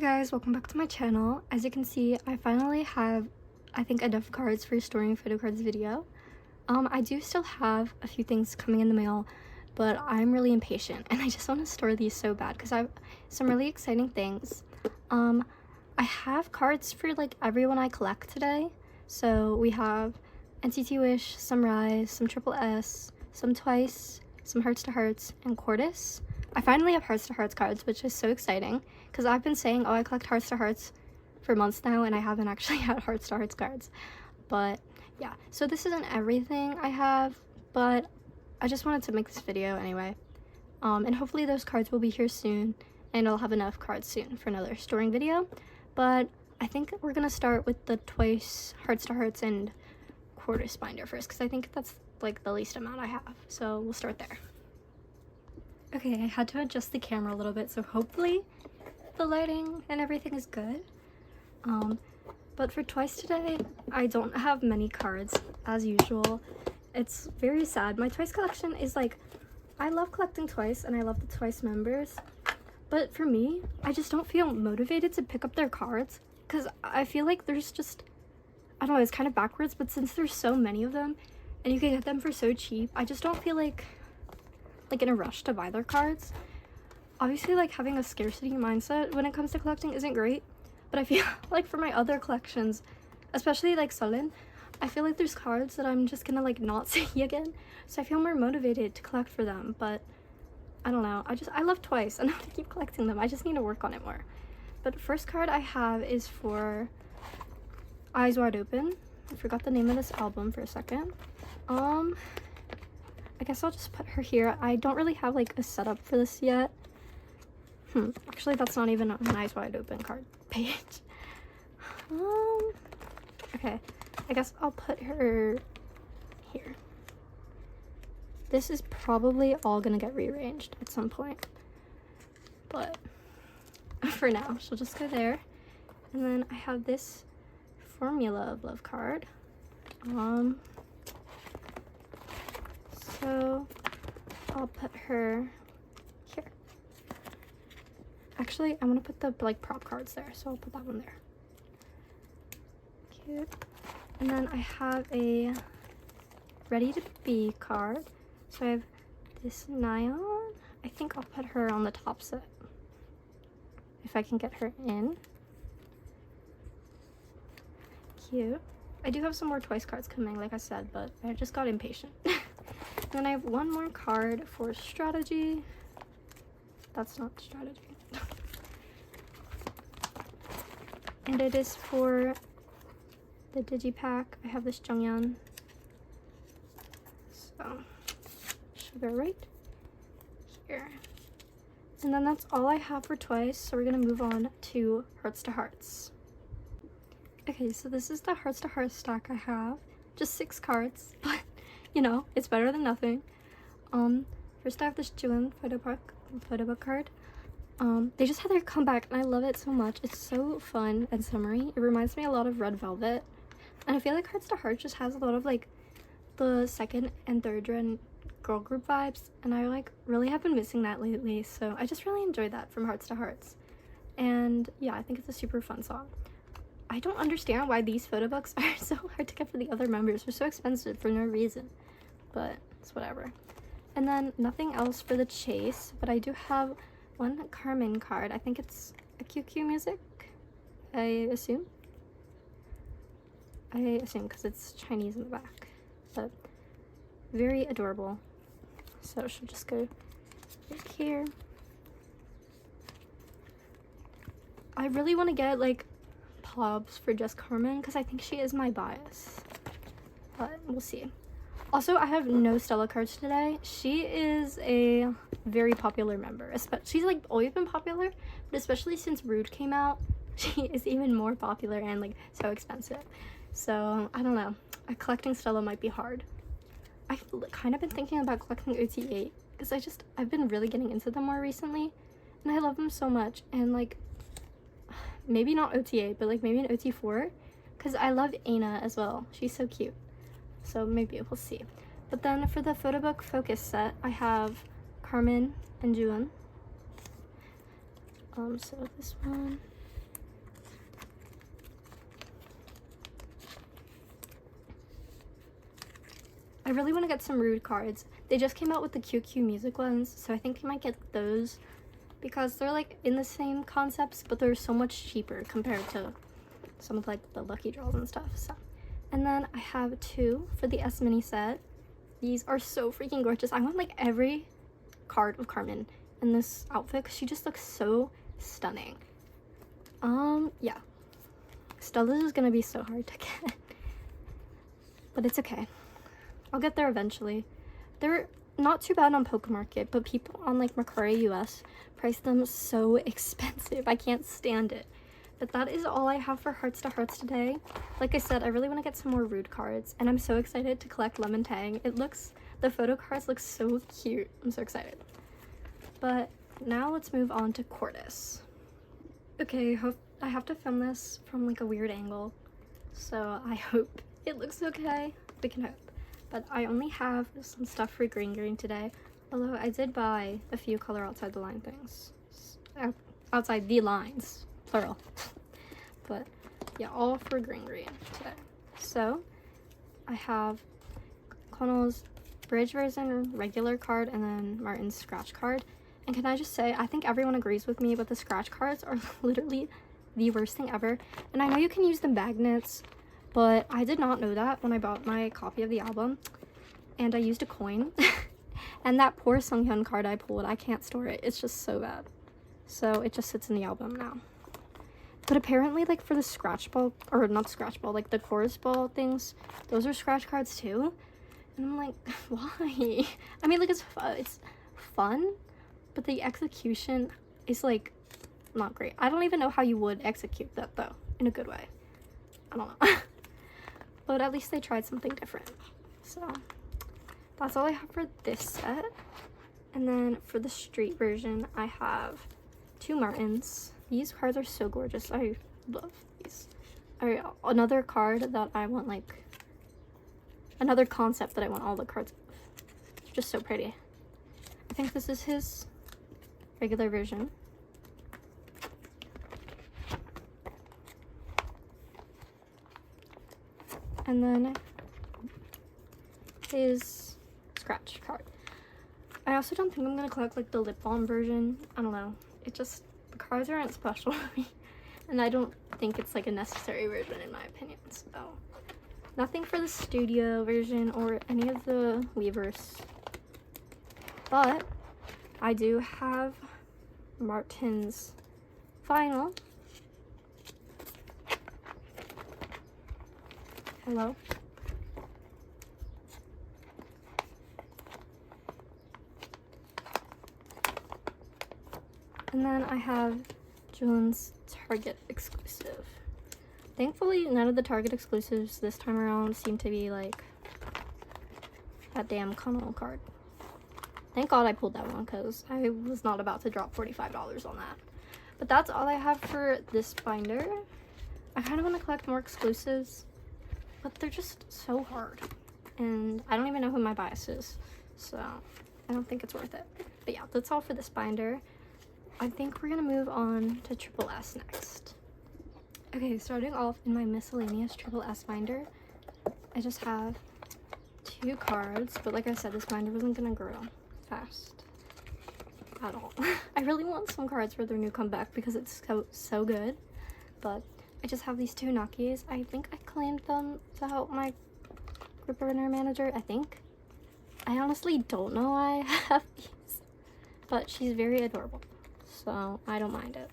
Hey guys, welcome back to my channel. As you can see, I finally have, I think, enough cards for storing photocards video. I do still have a few things coming in the mail, but I'm really impatient and I just want to store these so bad because I have some really exciting things. I have cards for like everyone I collect today. So we have nctwish, some riize, some tripleS, some twice, some h2h, and cortis. I finally have h2h cards, which is so exciting because I've been saying, oh, I collect h2h for months now and I haven't actually had h2h cards. But yeah, so this isn't everything I have, but I just wanted to make this video anyway. And hopefully those cards will be here soon and I'll have enough cards soon for another storing video. But I think we're gonna start with the twice h2h and cortis binder first because I think that's like the least amount I have. So we'll start there. Okay, I had to adjust the camera a little bit, so hopefully the lighting and everything is good. But for twice today, I don't have many cards as usual. It's very sad. My twice collection is like, I love collecting twice and I love the twice members, but for me, I just don't feel motivated to pick up their cards because I feel like there's just, I don't know, it's kind of backwards, but since there's so many of them and you can get them for so cheap, I just don't feel like in a rush to buy their cards. Obviously, like, having a scarcity mindset when it comes to collecting isn't great, but I feel like for my other collections, especially like Solin, I feel like there's cards that I'm just gonna like not see again, so I feel more motivated to collect for them. But I don't know, I love twice and I want to keep collecting them. I just need to work on it more. But first card I have is for Eyes Wide Open. I forgot the name of this album for a second. I guess I'll just put her here. I don't really have like a setup for this yet. Actually, that's not even an Eyes Wide Open card page. Okay, I guess I'll put her here. This is probably all gonna get rearranged at some point, but for now, she'll just go there. And then I have this Formula of Love card. So I'll put her here. Actually, I'm gonna put the like prop cards there, so I'll put that one there. Cute. And then I have a Ready to Be card. So I have this Nyan. I think I'll put her on the top set if I can get her in. Cute. I do have some more twice cards coming, like I said, but I just got impatient. Then I have one more card for strategy. That's not strategy. And it is for the digipack. I have this Jonghyun. So should go right here. And then that's all I have for twice. So we're gonna move on to Hearts to Hearts. Okay, so this is the Hearts to Hearts stack I have. Just 6 cards, but you know, it's better than nothing. First I have this June photobook card. They just had their comeback and I love it so much. It's so fun and summery. It reminds me a lot of Red Velvet. And I feel like Hearts to Hearts just has a lot of like the second and third gen girl group vibes. And I like really have been missing that lately. So I just really enjoyed that from Hearts to Hearts. And yeah, I think it's a super fun song. I don't understand why these photo books are so hard to get for the other members. They're so expensive for no reason, but it's whatever. And then nothing else for the chase, but I do have one Carmen card. I think it's a QQ Music, I assume because it's Chinese in the back, but very adorable. So she'll just go right here. I really want to get like Pobs for just Carmen because I think she is my bias, but we'll see. Also, I have no Stella cards today. She is a very popular member. She's like always been popular, but especially since Rude came out, she is even more popular and like so expensive. So I don't know, collecting Stella might be hard. I've kind of been thinking about collecting OT8 because I've been really getting into them more recently and I love them so much. And like maybe not OT8, but like maybe an OT4 because I love Aina as well. She's so cute. So maybe we'll see. But then for the photo book focus set, I have Carmen and Juan. So this one, I really want to get some Rude cards. They just came out with the QQ music ones, so I think I might get those because they're like in the same concepts, but they're so much cheaper compared to some of like the lucky draws and stuff. So, and then I have 2 for the S mini set. These are so freaking gorgeous. I want like every card of Carmen in this outfit because she just looks so stunning. Yeah, Stella's is gonna be so hard to get, but it's okay. I'll get there eventually. They're not too bad on Pokemarket, but people on like Mercari US price them so expensive. I can't stand it. But that is all I have for Hearts to Hearts today. Like I said, I really want to get some more Rude cards, and I'm so excited to collect Lemon Tang. The photo cards look so cute. I'm so excited. But now let's move on to Cortis. Okay, I have to film this from like a weird angle, so I hope it looks okay. We can hope. But I only have some stuff for green today, although I did buy a few color outside the line things. Outside the lines, plural. But yeah, all for green today. So I have Connell's Bridge version regular card and then Martin's scratch card. And can I just say, I think everyone agrees with me, but the scratch cards are literally the worst thing ever. And I know you can use the magnets, but I did not know that when I bought my copy of the album, and I used a coin. And that poor Sunghyun card I pulled, I can't store it. It's just so bad. So it just sits in the album now. But apparently, like for the scratch ball, or not scratch ball, like the chorus ball things, those are scratch cards too. And I'm like, why? I mean, like it's fun, but the execution is like not great. I don't even know how you would execute that though, in a good way. I don't know. But at least they tried something different. So that's all I have for this set. And then for the street version, I have 2 Martins. These cards are so gorgeous. I love these. Alright, another card that I want, like, another concept that I want all the cards of. It's just so pretty. I think this is his regular version. And then his scratch card. I also don't think I'm gonna collect like the lip balm version. I don't know. It just, the cards aren't special to me. And I don't think it's like a necessary version in my opinion. So nothing for the studio version or any of the Weavers. But I do have Martin's final. Hello. And then I have June's Target exclusive. Thankfully, none of the Target exclusives this time around seem to be like that damn Connell card. Thank God I pulled that one because I was not about to drop $45 on that. But that's all I have for this binder. I kind of want to collect more exclusives, but they're just so hard. And I don't even know who my bias is, so I don't think it's worth it. But yeah, that's all for this binder. I think we're gonna move on to tripleS next. Okay, starting off in my miscellaneous tripleS binder, I just have 2 cards, but like I said, this binder wasn't gonna grow fast at all. I really want some cards for their new comeback because it's so good, but I just have these 2 Nakis. I think I claimed them to help my group runner manager, I think. I honestly don't know why I have these, but she's very adorable, so I don't mind it.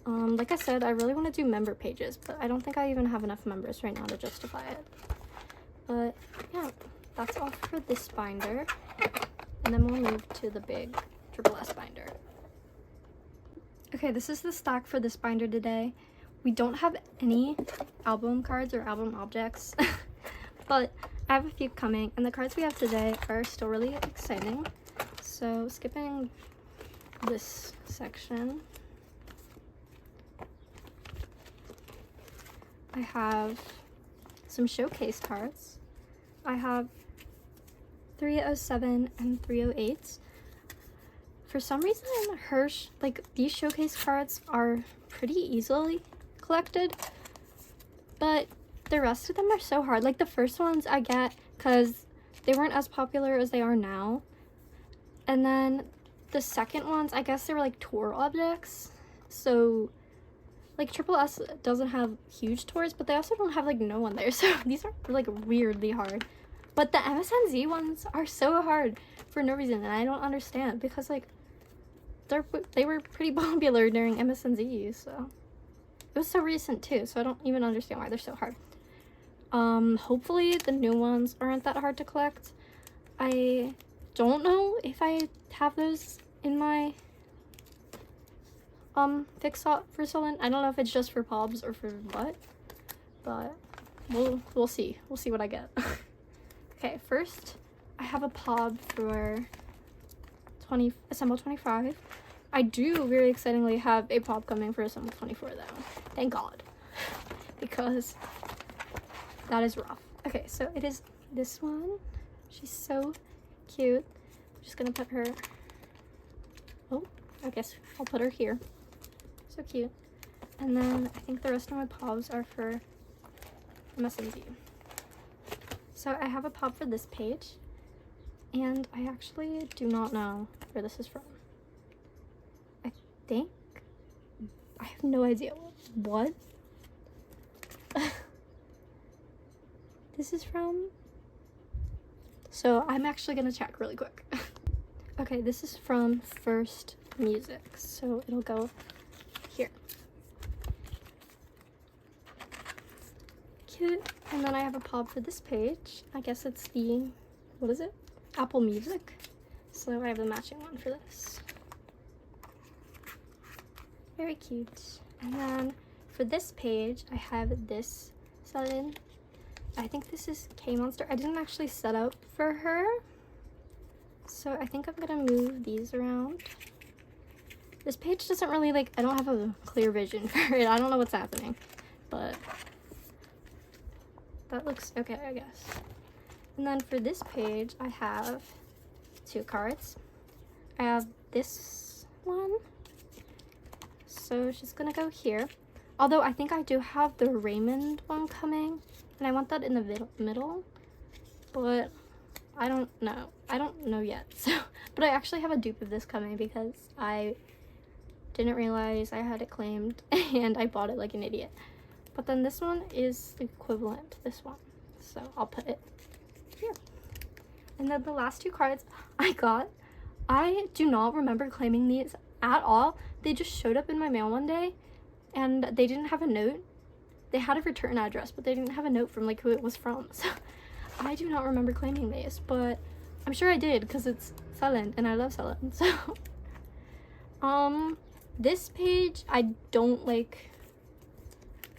Like I said, I really want to do member pages, but I don't think I even have enough members right now to justify it. But yeah, that's all for this binder, and then we'll move to the big tripleS binder. Okay, this is the stack for this binder today. We don't have any album cards or album objects, but I have a few coming, and the cards we have today are still really exciting. So skipping this section, I have some showcase cards. I have 307 and 308. For some reason, Hirsch, like these showcase cards are pretty easily collected, but the rest of them are so hard. Like the first ones I get because they weren't as popular as they are now. And then the second ones, I guess they were like tour objects. So like tripleS doesn't have huge tours, but they also don't have like no one there. So these are like weirdly hard. But the MSNZ ones are so hard for no reason, and I don't understand because like they were pretty popular during MSNZ, so it was so recent too, so I don't even understand why they're so hard. Hopefully the new ones aren't that hard to collect. I don't know if I have those in my fix for selling. I don't know if it's just for pobs or for what, but we'll see. We'll see what I get. Okay, first I have a pob for Assemble 25. I do very excitingly have a pob coming for Assemble 24 though. Thank God. Because that is rough. Okay, so it is this one. She's so cute. I'm just gonna put her, oh, I guess I'll put her here. So cute. And then I think the rest of my pobs are for MSNZ. So I have a pob for this page, and I actually do not know where this is from. I think, I have no idea what this is from. So I'm actually gonna check really quick. Okay, this is from First Music, so it'll go here. Cute. And then I have a pob for this page. I guess it's the, what is it? Apple Music. So I have the matching one for this. Very cute. And then for this page, I have this set in. I think this is K Monster. I didn't actually set up for her, so I think I'm gonna move these around. This page doesn't really like, I don't have a clear vision for it. I don't know what's happening, but that looks okay, I guess. And then for this page, I have 2 cards. I have this one, so she's gonna go here. Although I think I do have the Raymond one coming, and I want that in the middle, but I don't know. I don't know yet. So, but I actually have a dupe of this coming because I didn't realize I had it claimed and I bought it like an idiot. But then this one is the equivalent to this one, so I'll put it here. And then the last 2 cards I got, I do not remember claiming these at all. They just showed up in my mail one day, and they didn't have a note. They had a return address, but they didn't have a note from like who it was from. So I do not remember claiming these, but I'm sure I did because it's Selin and I love Selin. So this page I don't like,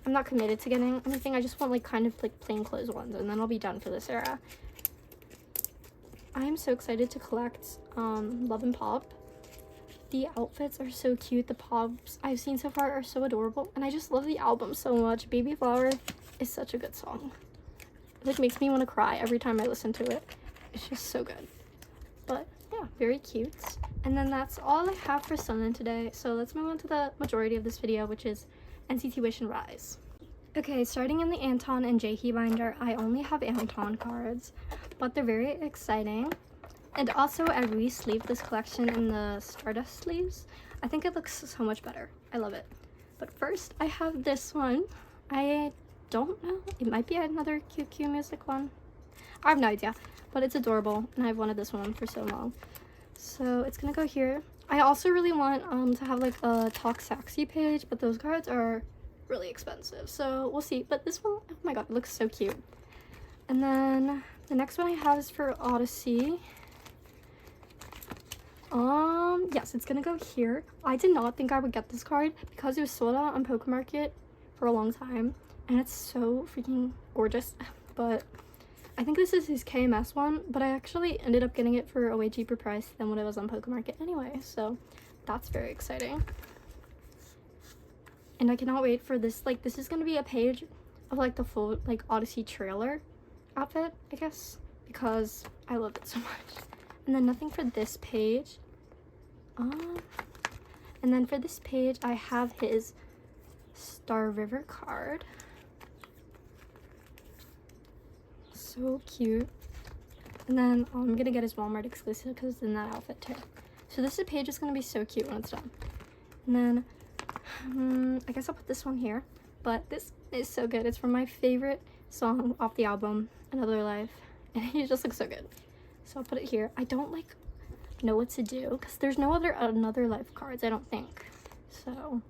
I'm not committed to getting anything. I just want like kind of like plain clothes ones, and then I'll be done for this era. I am so excited to collect Love and Pop. The outfits are so cute. The pops I've seen so far are so adorable, and I just love the album so much. Baby Flower is such a good song. It like makes me want to cry every time I listen to it. It's just so good. But yeah, very cute. And then that's all I have for Sunland today. So let's move on to the majority of this video, which is nctwish and riize. Okay, starting in the Anton and jaehee binder, I only have Anton cards, but they're very exciting. And also I re-sleeved this collection in the Stardust sleeves. I think it looks so much better. I love it. But first I have this one. I don't know, it might be another QQ music one. I have no idea, but it's adorable and I've wanted this one for so long. So it's gonna go here. I also really want to have like a Talk Saxy page, but those cards are really expensive, so we'll see. But this one, oh my god, it looks so cute. And then the next one I have is for Odyssey. Yes, it's gonna go here. I did not think I would get this card because it was sold out on Pokemarket for a long time, and it's so freaking gorgeous. But I think this is his KMS one, but I actually ended up getting it for a way cheaper price than what it was on Pokemarket anyway, so that's very exciting. And I cannot wait for this. Like, this is gonna be a page of like the full like Odyssey trailer outfit, I guess, because I love it so much. And then nothing for this page. And then for this page, I have his Star River card. so cute. And then I'm gonna get his Walmart exclusive because it's in that outfit too. So this page is gonna be so cute when it's done. And then I guess I'll put this one here. But this is so good. It's from my favorite song off the album, Another Life. And he just looks so good. So I'll put it here. I don't like know what to do because there's no other Another Life cards, I don't think. So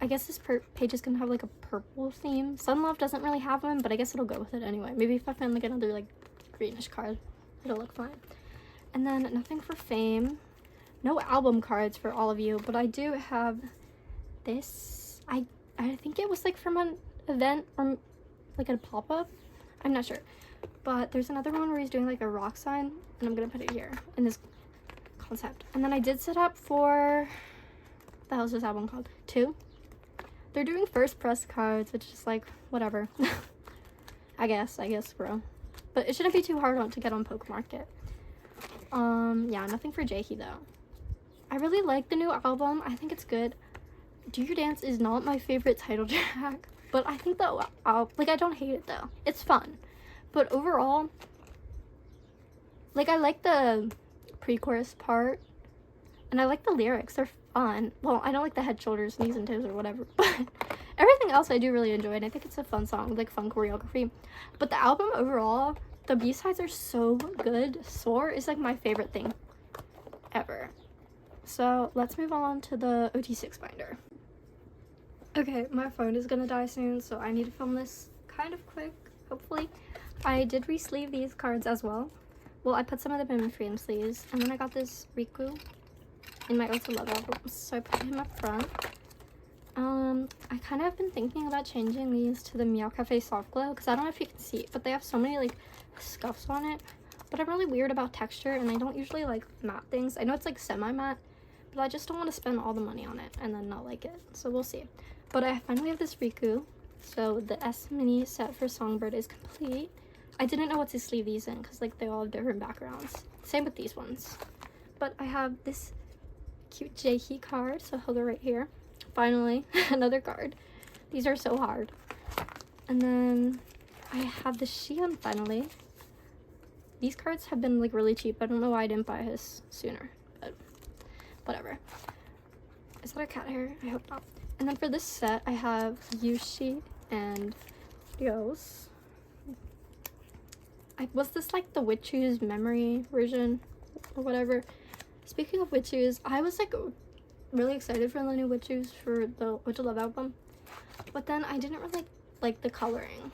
I guess this page is gonna have like a purple theme. Sun Love doesn't really have one, but I guess it'll go with it anyway. Maybe if I find like another like greenish card, it'll look fine. And then nothing for fame. No album cards for all of you, but I do have this. I think it was like from an event or like a pop-up. I'm not sure. But there's another one where he's doing like a rock sign, and I'm gonna put it here in this concept. And then I did set up for, what the hell is this album called? 2. They're doing first press cards, which is like whatever. I guess, bro. But it shouldn't be too hard to get on Poke Market. Yeah, nothing for Jaehee though. I really like the new album. I think it's good. Do Your Dance is not my favorite title track, but I think that like I don't hate it though. It's fun. But overall, like I like the pre-chorus part and I like the lyrics. They're fun. Well, I don't like the head, shoulders, knees and toes or whatever, but everything else I do really enjoy, and I think it's a fun song, like fun choreography. But the album overall, the B-sides are so good. Soar is like my favorite thing ever. So let's move on to the OT6 binder. Okay, my phone is gonna die soon, so I need to film this kind of quick, hopefully. I did re-sleeve these cards as well. Well, I put some of them in frame sleeves, and then I got this Riku in my Ultra Love album, so I put him up front. I kind of have been thinking about changing these to the Meow Cafe Soft Glow, because I don't know if you can see it, but they have so many, like, scuffs on it. But I'm really weird about texture, and I don't usually like matte things. I know it's, like, semi-matte, but I just don't want to spend all the money on it and then not like it, so we'll see. But I finally have this Riku, so the S Mini set for Songbird is complete. I didn't know what to sleeve these in, because, like, they all have different backgrounds. Same with these ones. But I have this cute Jaehee card, so he'll go right here. Finally, another card. These are so hard. And then I have the Xion finally. These cards have been like really cheap. I don't know why I didn't buy his sooner, but whatever. Is that a cat hair? I hope not. And then for this set, I have Yushi and Ryos. Was this like the Witchu's memory version or whatever? Speaking of Witchu's, I was like really excited for the new Witchu's for the Ultra Love album, but then I didn't really like the coloring,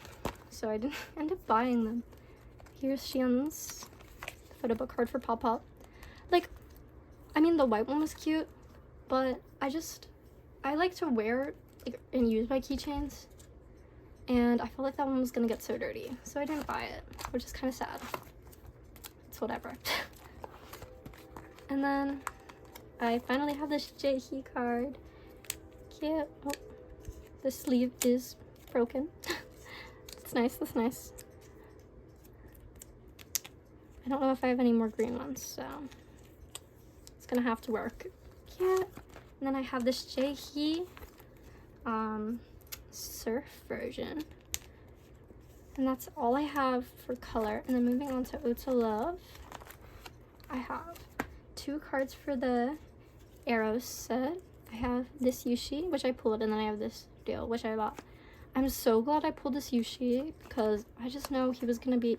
so I didn't end up buying them. Here's Xian's photo book card for Pop Pop. Like, I mean, the white one was cute, but I like to wear like and use my keychains, and I felt like that one was gonna get so dirty, so I didn't buy it, which is kind of sad. It's whatever. And then I finally have this Jaehee card. Cute. Oh, the sleeve is broken. It's nice, that's nice. I don't know if I have any more green ones, so it's gonna have to work. Cute. And then I have this Jaehee surf version. And that's all I have for color. And then moving on to Ultra Love, I have 2 cards for the Arrows set. I have this Yushi, which I pulled, and then I have this deal, which I bought. I'm so glad I pulled this Yushi, because I just know he was going to be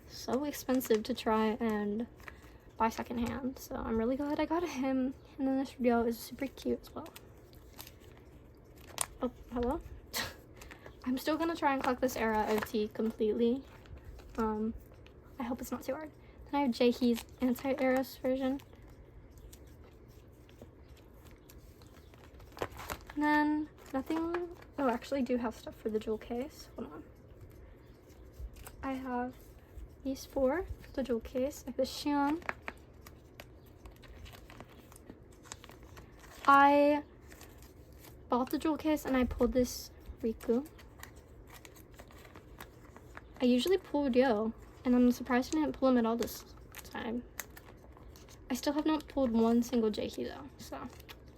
so expensive to try and buy secondhand. So I'm really glad I got him. And then this deal is super cute as well. Oh, hello? I'm still going to try and collect this era OT completely. I hope it's not too hard. Then I have Jaehee's anti-Eros version. And then nothing. Oh, actually, I do have stuff for the jewel case. Hold on. I have these 4 for the jewel case. I have the Xion. I bought the jewel case and I pulled this Riku. I usually pull Ryo, and I'm surprised I didn't pull him at all this time. I still have not pulled one single Jaehee though, so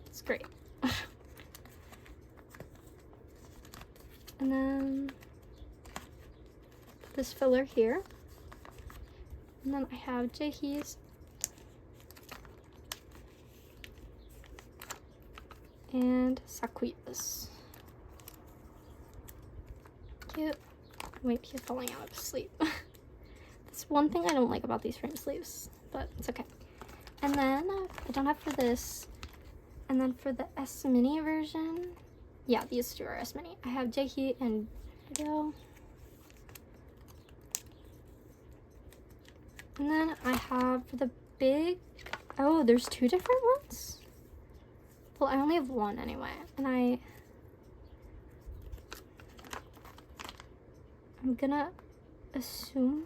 it's great. And then this filler here. And then I have jaehees. And sakuitas. Cute. Wait, he's falling out of sleep. That's one thing I don't like about these frame sleeves, but it's okay. And then I don't have for this. And then for the S mini version, yeah, these two are S mini. I have jaehee and video. And then I have for the big, oh, there's two different ones? Well, I only have one anyway, and I'm gonna assume,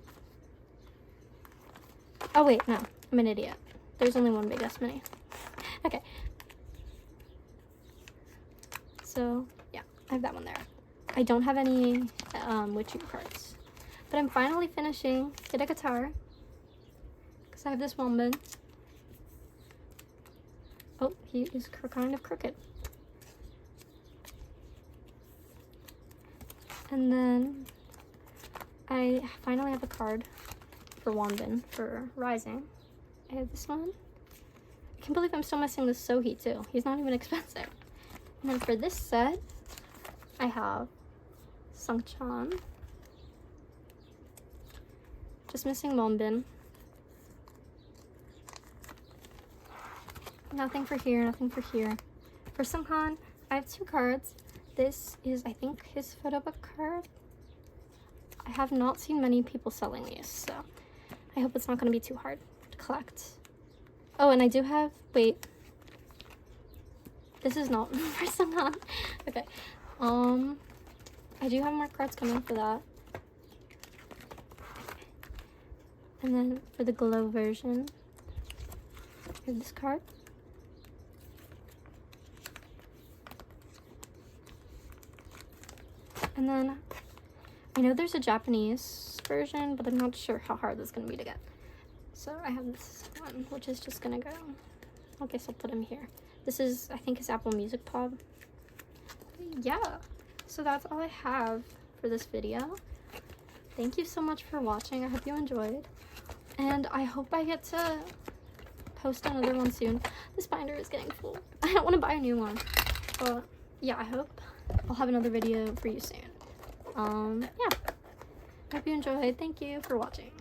oh wait, no, I'm an idiot. There's only one big S mini. Okay. So, yeah, I have that one there. I don't have any witchy cards. But I'm finally finishing Get a Guitar. Because I have this woman. Oh, he is kind of crooked. And then I finally have a card for Wanbin for Rising. I have this one. I can't believe I'm still missing this Sohee too. He's not even expensive. And then for this set, I have Sungchan. Just missing Wanbin. Nothing for here, nothing for here. For Sunghan, I have two cards. This is, I think, his photo book card. I have not seen many people selling these, so I hope it's not going to be too hard to collect. Oh, and I do have, wait. This is not for Sunghan. Okay. I do have more cards coming for that. And then for the glow version, I have this card. And then I know there's a Japanese version, but I'm not sure how hard this is going to be to get. So I have this one, which is just going to go. I guess I'll put him here. This is, I think, his Apple Music Pod. Yeah, so that's all I have for this video. Thank you so much for watching. I hope you enjoyed. And I hope I get to post another one soon. This binder is getting full. I don't want to buy a new one. But yeah, I hope I'll have another video for you soon. Yeah. Hope you enjoyed. Thank you for watching.